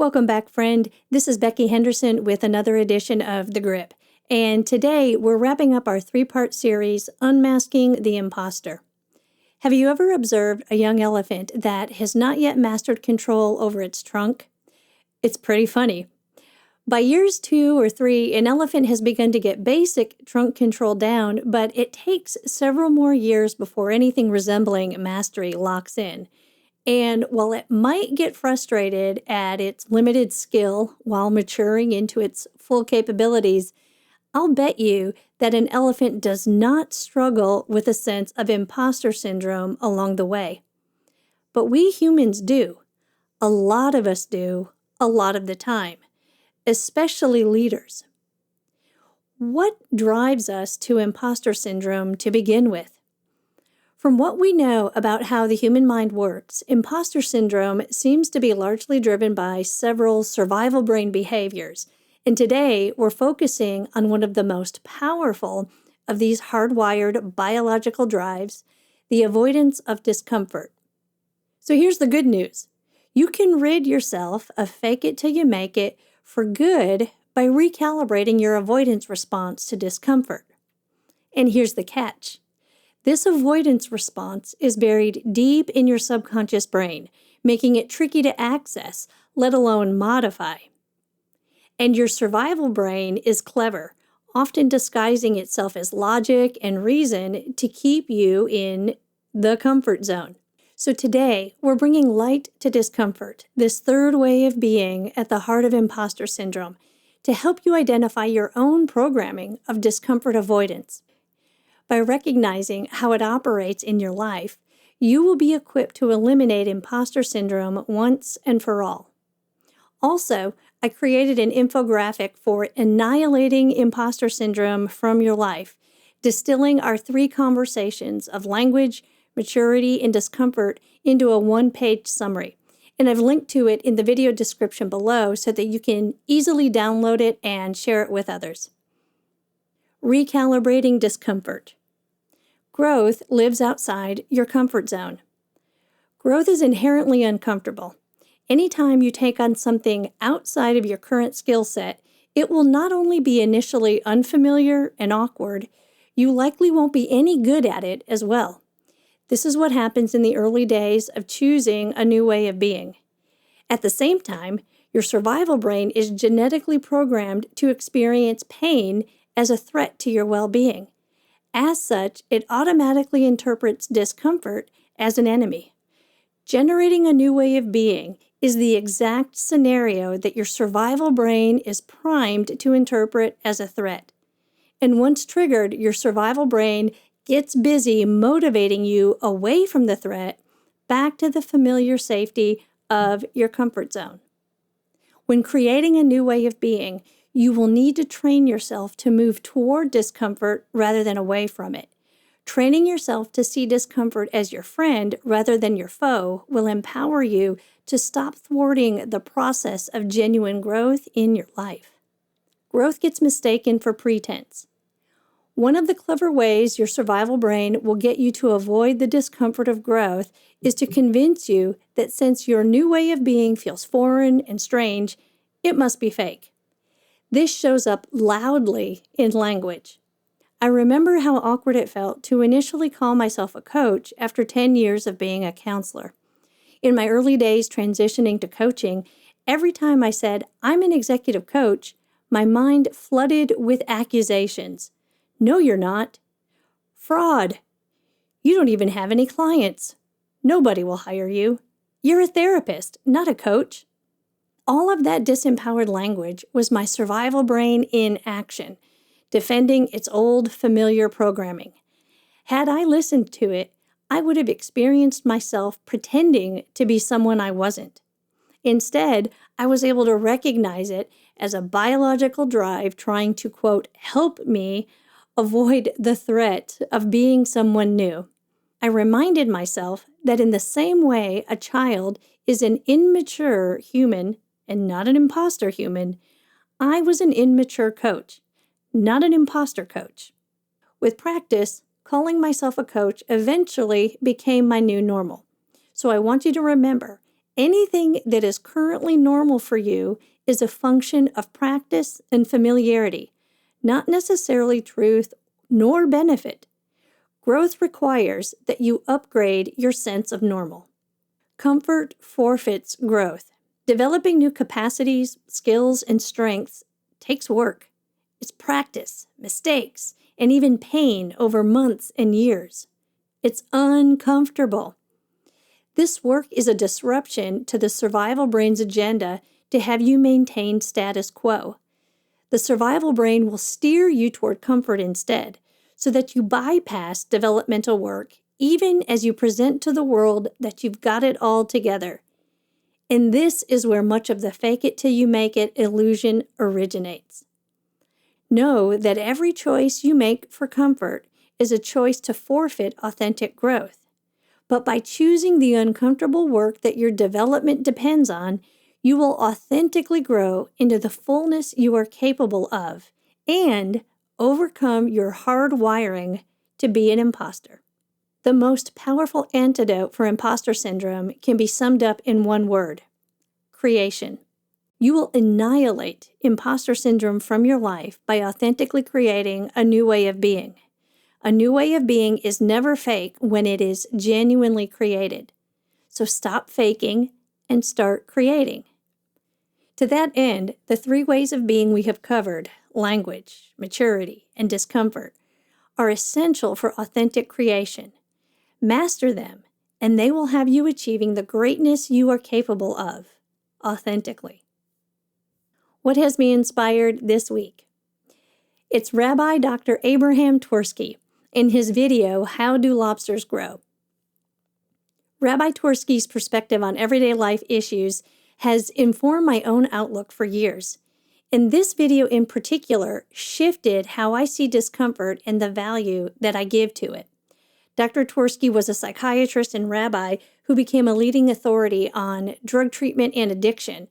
Welcome back, friend. This is Becky Henderson with another edition of The Grip. And today we're wrapping up our three-part series, Unmasking the Imposter. Have you ever observed a young elephant that has not yet mastered control over its trunk? It's pretty funny. By years 2 or 3, an elephant has begun to get basic trunk control down, but it takes several more years before anything resembling mastery locks in. And while it might get frustrated at its limited skill while maturing into its full capabilities, I'll bet you that an elephant does not struggle with a sense of imposter syndrome along the way. But we humans do. A lot of us do, a lot of the time, especially leaders. What drives us to imposter syndrome to begin with? From what we know about how the human mind works, imposter syndrome seems to be largely driven by several survival brain behaviors. And today, we're focusing on one of the most powerful of these hardwired biological drives, the avoidance of discomfort. So here's the good news. You can rid yourself of fake it till you make it for good by recalibrating your avoidance response to discomfort. And here's the catch. This avoidance response is buried deep in your subconscious brain, making it tricky to access, let alone modify. And your survival brain is clever, often disguising itself as logic and reason to keep you in the comfort zone. So today, we're bringing light to discomfort, this third way of being at the heart of imposter syndrome, to help you identify your own programming of discomfort avoidance. By recognizing how it operates in your life, you will be equipped to eliminate imposter syndrome once and for all. Also, I created an infographic for annihilating imposter syndrome from your life, distilling our 3 conversations of language, maturity, and discomfort into a 1-page summary. And I've linked to it in the video description below so that you can easily download it and share it with others. Recalibrating discomfort. Growth lives outside your comfort zone. Growth is inherently uncomfortable. Anytime you take on something outside of your current skill set, it will not only be initially unfamiliar and awkward, you likely won't be any good at it as well. This is what happens in the early days of choosing a new way of being. At the same time, your survival brain is genetically programmed to experience pain as a threat to your well-being. As such, it automatically interprets discomfort as an enemy. Generating a new way of being is the exact scenario that your survival brain is primed to interpret as a threat. And once triggered, your survival brain gets busy motivating you away from the threat back to the familiar safety of your comfort zone. When creating a new way of being, you will need to train yourself to move toward discomfort rather than away from it. Training yourself to see discomfort as your friend rather than your foe will empower you to stop thwarting the process of genuine growth in your life. Growth gets mistaken for pretense. One of the clever ways your survival brain will get you to avoid the discomfort of growth is to convince you that since your new way of being feels foreign and strange, it must be fake. This shows up loudly in language. I remember how awkward it felt to initially call myself a coach after 10 years of being a counselor. In my early days transitioning to coaching, every time I said, "I'm an executive coach," my mind flooded with accusations. "No, you're not." "Fraud." "You don't even have any clients." "Nobody will hire you." "You're a therapist, not a coach." All of that disempowered language was my survival brain in action, defending its old familiar programming. Had I listened to it, I would have experienced myself pretending to be someone I wasn't. Instead, I was able to recognize it as a biological drive trying to, quote, help me avoid the threat of being someone new. I reminded myself that in the same way a child is an immature human and not an imposter human, I was an immature coach, not an imposter coach. With practice, calling myself a coach eventually became my new normal. So I want you to remember, Anything that is currently normal for you is a function of practice and familiarity, not necessarily truth nor benefit. Growth requires that you upgrade your sense of normal. Comfort forfeits growth. Developing new capacities, skills, and strengths takes work. It's practice, mistakes, and even pain over months and years. It's uncomfortable. This work is a disruption to the survival brain's agenda to have you maintain status quo. The survival brain will steer you toward comfort instead, so that you bypass developmental work even as you present to the world that you've got it all together. And this is where much of the fake it till you make it illusion originates. Know that every choice you make for comfort is a choice to forfeit authentic growth. But by choosing the uncomfortable work that your development depends on, you will authentically grow into the fullness you are capable of and overcome your hard wiring to be an imposter. The most powerful antidote for imposter syndrome can be summed up in one word: creation. You will annihilate imposter syndrome from your life by authentically creating a new way of being. A new way of being is never fake when it is genuinely created. So stop faking and start creating. To that end, the 3 ways of being we have covered, language, maturity, and discomfort, are essential for authentic creation. Master them, and they will have you achieving the greatness you are capable of, authentically. What has me inspired this week? It's Rabbi Dr. Abraham Twersky in his video, How Do Lobsters Grow? Rabbi Twersky's perspective on everyday life issues has informed my own outlook for years. And this video in particular shifted how I see discomfort and the value that I give to it. Dr. Twersky was a psychiatrist and rabbi who became a leading authority on drug treatment and addiction,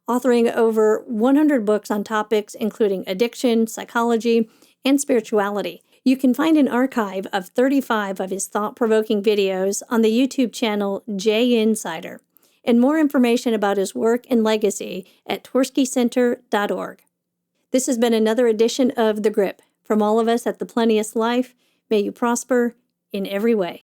authoring over 100 books on topics including addiction, psychology, and spirituality. You can find an archive of 35 of his thought-provoking videos on the YouTube channel J Insider, and more information about his work and legacy at twerskycenter.org. This has been another edition of The Grip. From all of us at The Plenteous Life, may you prosper in every way.